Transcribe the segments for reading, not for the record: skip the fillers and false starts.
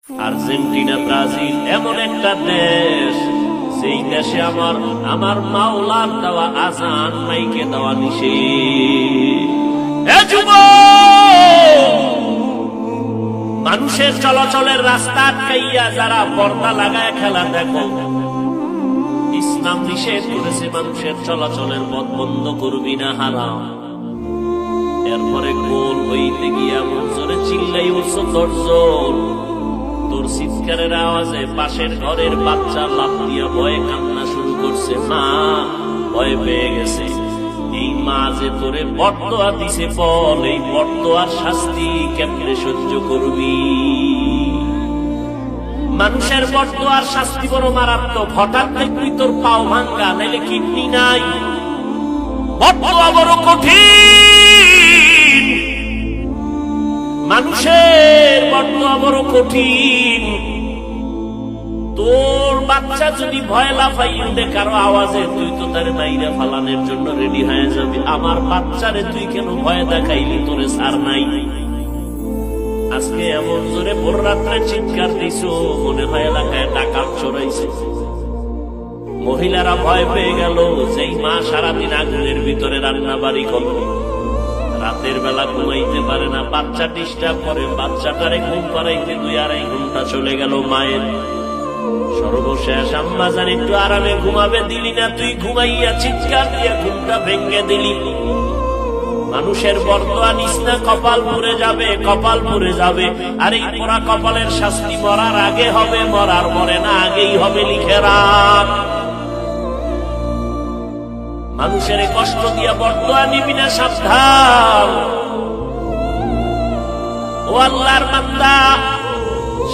Argentina, Brazil এমন একটা দেশ, সেই দেশে আমার মাওলার দেওয়া আজান মাইকে দেওয়া নিষেধ। মানুষের চলাচলের রাস্তা আটকাইয়া যারা পর্দা লাগায় খেলা দেখো, ইসলাম নিষেধ করেছে মানুষের চলাচলের পথ বন্ধ করবি না, হারাম। এরপরে গোল হইতে গিয়া মঞ্জরে চিল্লাই উঠছ দর্শন, তোর চিৎকারের আওয়াজে পাশের ঘরের বাচ্চা লাফ দিয়া ভয়ে কান্না শুরু করছে, মা ভয় পেয়ে গেছে। এই মা যে তোরে বটদোয়া দিছে ফল, এই বটদোয়ার শাস্তি কেমনে সহ্য করবি? মানুষের বটদোয়ার শাস্তি বড় মারাত্মক। হঠাৎ দেখবি তোর পাও ভাঙ্গা, নাইলে কিডনি নাই। বটদোয়া বড় কঠিন, মানুষের বটদোয়া বড় কঠিন। তোর বাচ্চা যদি ভয় লাফাই উঠে কারো আওয়াজে, তুই তো তারে মাইরা ফালানোর জন্য রেডি হয়ে যাবি। আমার বাচ্চারে তুই কেন ভয় দেখাইলি? তোরে সার নাই। আজকে এমন জোরে ভোর রাত্রে চিৎকার দিছো, মনে হয় এলাকায় ডাকাত চড়াইছে। মহিলারা ভয় পেয়ে গেল, যেই মা সারাদিন আগুনের ভিতরে রান্না বাড়ি করবে, রাতের বেলা ঘুমাইতে পারে না, বাচ্চা ডিস্টার্ব করে, বাচ্চাটারে ঘুম পাড়াইতে 2-2.5 ঘন্টা চলে গেল মায়ের। সর্বশেষ আম্মা জান একটু আরামে ঘুমাবে দিলি না, তুই ঘুমাইয়া চিৎকার দিয়া ঘুমটা ভেঙে দিলি। মানুষের বরদোয়া নিস না, কপাল পুড়ে যাবে, কপাল পুড়ে যাবে। আর এই পোড়া কপালের শাস্তি মরার আগে হবে, মরার পরে না, আগেই হবে, লিখে রাখ। মানুষের কষ্ট দিয়া বরদোয়া নিবি না, সাবধান। ও আল্লাহর বান্দা,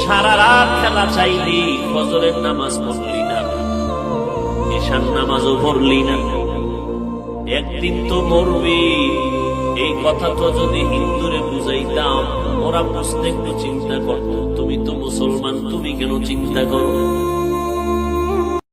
সারা রাত খেলা চাইলি, ফজরের নামাজ পড়লি না, এশার নামাজও পড়লি না, একদিন তো মরবি। এই কথা তো যদি হিন্দুরে বুঝাইতাম, ওরা বুঝতে একটু চিন্তা করতো। তুমি তো মুসলমান, তুমি কেন চিন্তা করো?